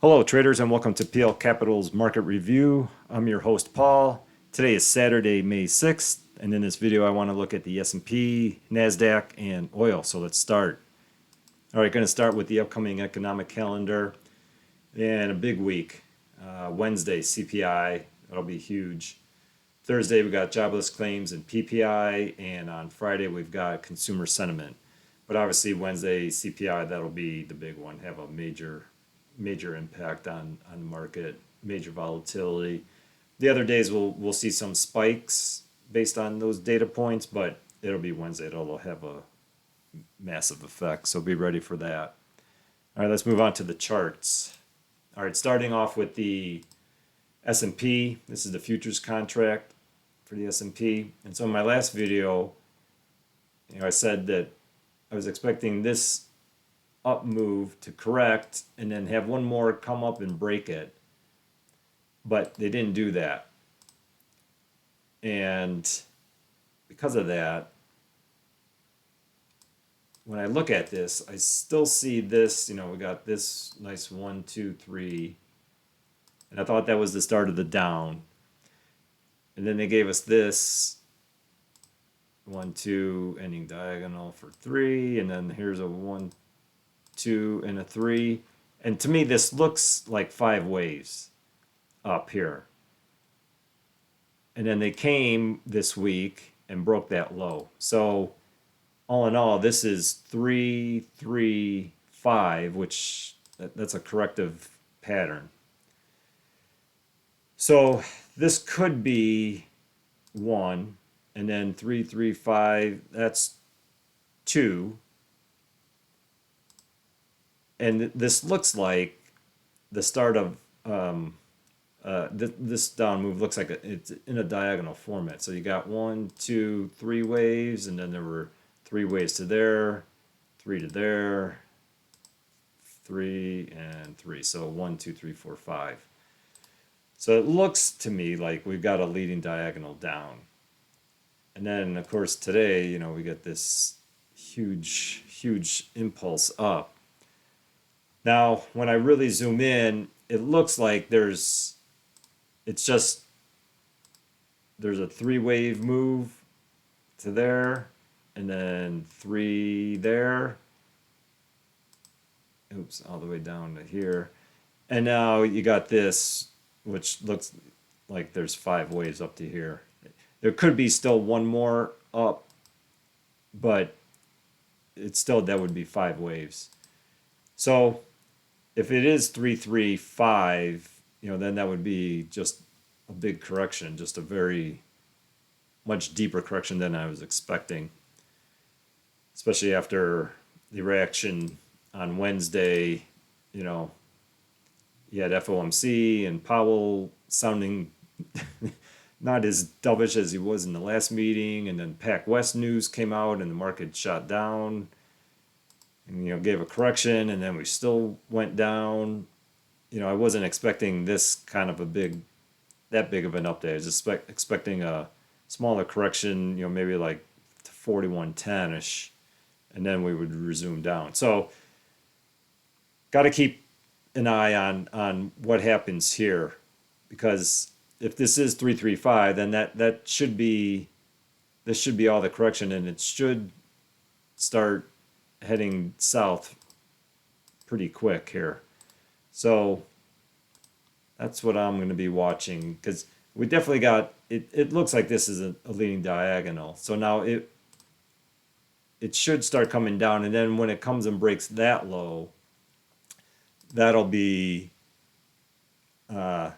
Hello, traders, and welcome to PL Capital's Market Review. I'm your host, Paul. Today is Saturday, May 6th, and in this video, I want to look at the S&P, Nasdaq, and oil. So let's start. All right, going to start with the upcoming economic calendar and a big week. Wednesday, CPI, that'll be huge. Thursday, we got jobless claims and PPI, and on Friday, we've got consumer sentiment. But obviously, Wednesday, CPI, that'll be the big one, have a major impact on the market, major volatility. The other days we'll see some spikes based on those data points, but it'll be Wednesday that'll have a massive effect. So be ready for that. All right, let's move on to the charts. All right, starting off with the S&P. This is the futures contract for the S&P. And so in my last video, I said that I was expecting this up move to correct and then have one more come up and break it, but they didn't do that. And because of that, when I look at this, I still see this, we got this nice 1, 2, 3, and I thought that was the start of the down. And then they gave us this 1, 2 ending diagonal for 3, and then here's a 1, 2, and a 3. And to me, this looks like 5 waves up here. And then they came this week and broke that low. So all in all, this is 3, 3, 5, which that's a corrective pattern. So this could be 1, and then 3, 3, 5, that's 2. And this looks like the start of this down move looks like it's in a diagonal format. So you got 1, 2, 3 waves, and then there were 3 waves to there, 3 to there, 3 and 3. So 1, 2, 3, 4, 5. So it looks to me like we've got a leading diagonal down. And then of course today, we get this huge impulse up. Now, when I really zoom in, it looks like there's a 3-wave move to there, and then 3 there. Oops, all the way down to here. And now you got this, which looks like there's 5 waves up to here. There could be still one more up, but that would be 5 waves. So if it is 3, 3, 5, then that would be just a big correction, just a very much deeper correction than I was expecting, especially after the reaction on Wednesday. You had FOMC and Powell sounding not as dovish as he was in the last meeting, and then Pac West news came out and the market shot down. And, gave a correction, and then we still went down. I wasn't expecting this kind of that big of an update. I was expecting a smaller correction, maybe like to 4110-ish, and then we would resume down. So, got to keep an eye on what happens here, because if this is 335, then this should be all the correction, and it should start heading south pretty quick here. So that's what I'm going to be watching, because we definitely got it looks like this is a leading diagonal. So now it should start coming down, and then when it comes and breaks that low, that'll be the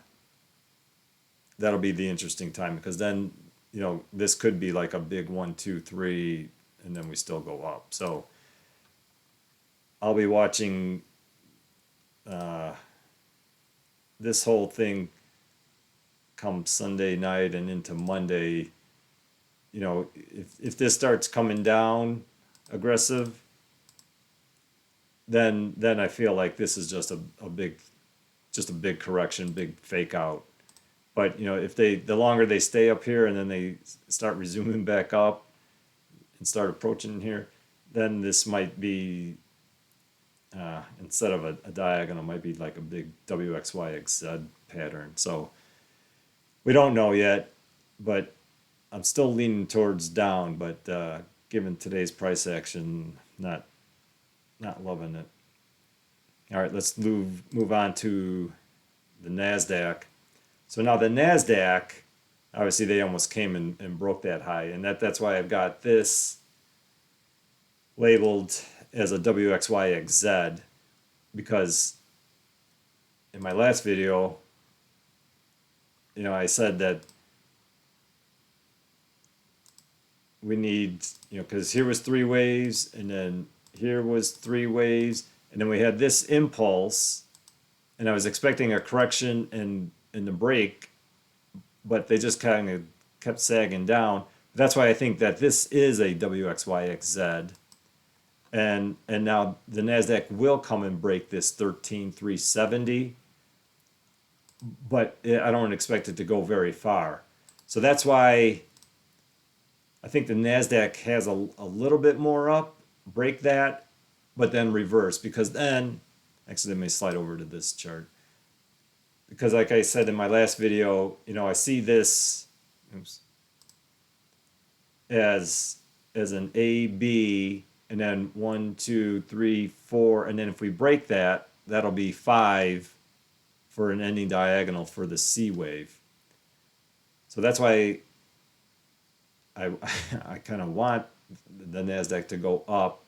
interesting time, because then this could be like a big 1, 2, 3, and then we still go up. So I'll be watching this whole thing come Sunday night and into Monday. If this starts coming down aggressive, then I feel like this is just a big correction, big fake out. But if the longer they stay up here and then they start resuming back up and start approaching here, then this might be instead of a diagonal, might be like a big WXYXZ pattern. So we don't know yet, but I'm still leaning towards down. But given today's price action, not loving it. All right, let's move on to the Nasdaq. So now the Nasdaq, obviously they almost came and broke that high, and that's why I've got this labeled as a WXYXZ, because in my last video, I said that we need, because here was three waves, and then here was three waves, and then we had this impulse, and I was expecting a correction in the break, but they just kind of kept sagging down. That's why I think that this is a WXYXZ. And now the Nasdaq will come and break this 13,370, but I don't expect it to go very far. So that's why I think the Nasdaq has a little bit more up, break that, but then reverse, because then, actually let me slide over to this chart. Because like I said in my last video, I see this, oops, as an A, B, and then 1, 2, 3, 4, and then if we break that, that'll be 5 for an ending diagonal for the C wave. So that's why I I kind of want the Nasdaq to go up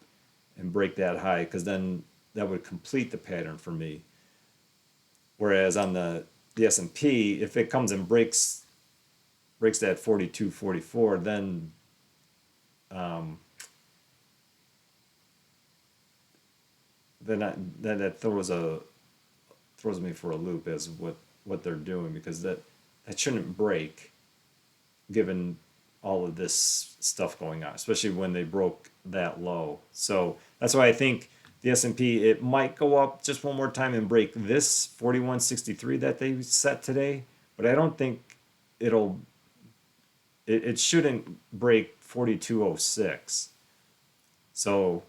and break that high, because then that would complete the pattern for me. Whereas on the S&P, if it comes and breaks that 42, 44, then that throws me for a loop as what they're doing, because that shouldn't break given all of this stuff going on, especially when they broke that low. So that's why I think the S&P, it might go up just one more time and break this 4163 that they set today, but I don't think it shouldn't break 4206. So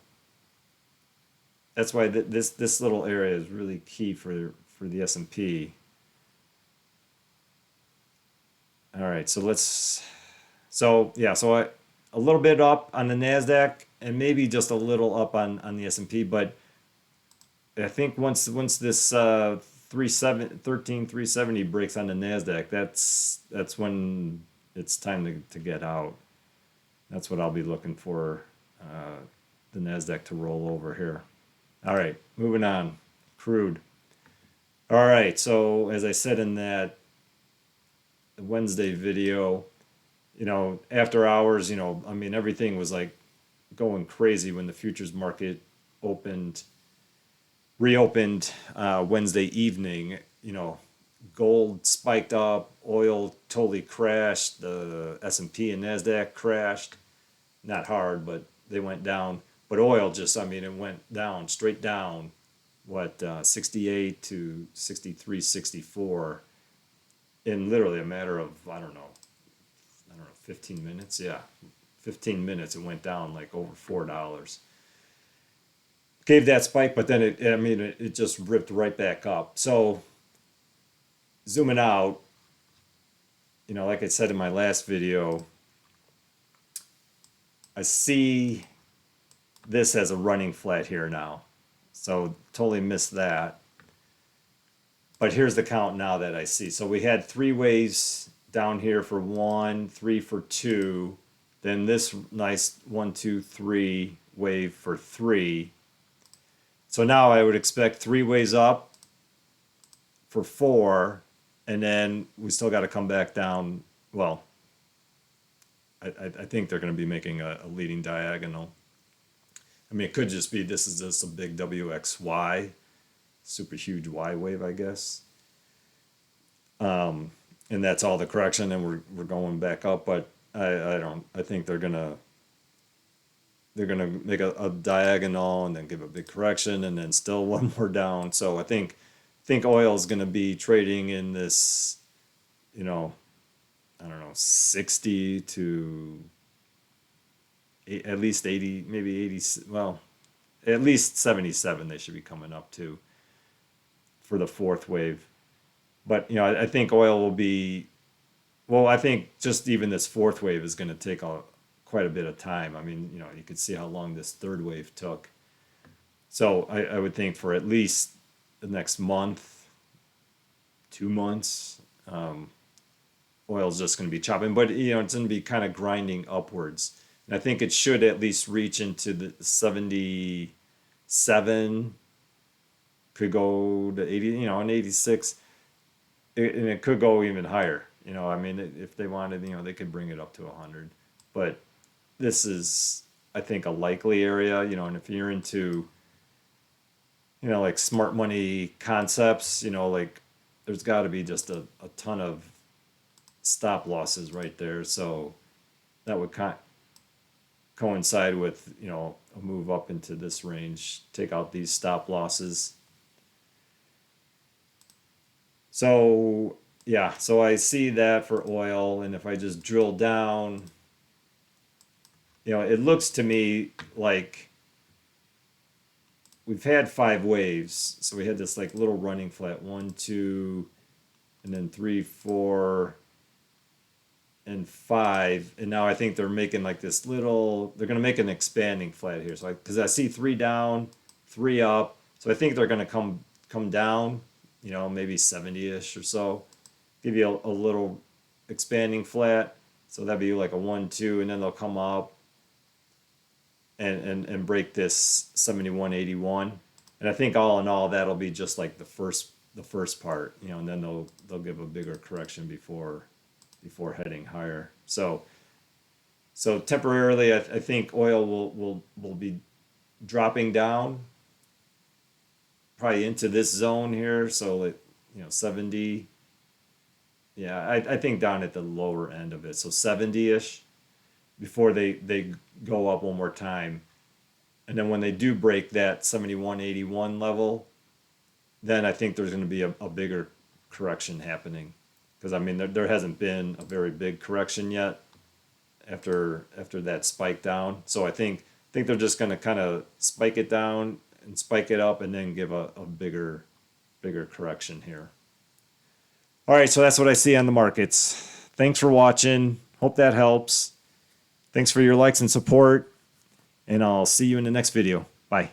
that's why this little area is really key for the S&P. All right, so a little bit up on the Nasdaq and maybe just a little up on the S&P, but I think once this 13,370 breaks on the Nasdaq, that's when it's time to get out. That's what I'll be looking for, the Nasdaq to roll over here. All right, moving on. Crude. All right, so as I said in that Wednesday video, after hours, I mean, everything was like going crazy when the futures market reopened Wednesday evening. Gold spiked up, oil totally crashed, the S&P and Nasdaq crashed, not hard, but they went down. But oil just, I mean, it went down, straight down, 68 to 63, 64 in literally a matter of, I don't know, 15 minutes. Yeah, 15 minutes. It went down like over $4. Gave that spike, but then it just ripped right back up. So zooming out, like I said in my last video, I see this as a running flat here now. So totally missed that. But here's the count now that I see. So we had 3 waves down here for 1, 3 for 2, then this nice 1, 2, 3 wave for 3. So now I would expect 3 waves up for 4, and then we still got to come back down. Well, I think they're going to be making a leading diagonal. I mean, it could just be this is just a big WXY, super huge Y wave, I guess. And that's all the correction, and we're going back up. But I think they're gonna make a diagonal and then give a big correction and then still one more down. So I think oil is gonna be trading in this, I don't know, 60 to at least 80, maybe 80. Well, at least 77 they should be coming up to for the fourth wave. But I think oil will be, well, I think just even this fourth wave is going to take quite a bit of time. I mean, you could see how long this third wave took. So I would think for at least the next month, 2 months, oil's just going to be chopping. But it's going to be kind of grinding upwards. And I think it should at least reach into the 77, could go to 80, and 86, and it could go even higher. I mean, if they wanted, they could bring it up to 100. But this is, I think, a likely area, and if you're into, like smart money concepts, like there's got to be just a ton of stop losses right there. So that would coincide with, a move up into this range, take out these stop losses. So yeah, so I see that for oil, and if I just drill down, it looks to me like we've had 5 waves. So we had this like little running flat, 1, 2, and then 3, 4, and 5. And now I think they're making like this little, they're going to make an expanding flat here. So because I see 3 down, 3 up. So I think they're going to come down, maybe 70-ish or so. Give you a little expanding flat. So that'd be like a 1, 2, and then they'll come up and break this 71.81. And I think all in all that'll be just like the first part, and then they'll give a bigger correction before heading higher. So temporarily I think oil will be dropping down probably into this zone here. So 70. Yeah, I think down at the lower end of it. So 70-ish before they go up one more time. And then when they do break that 71.81 level, then I think there's going to be a bigger correction happening. Because I mean there hasn't been a very big correction yet after that spike down. So I think they're just going to kind of spike it down and spike it up and then give a bigger correction here. All right, so that's what I see on the markets. Thanks for watching. Hope that helps. Thanks for your likes and support, and I'll see you in the next video. Bye.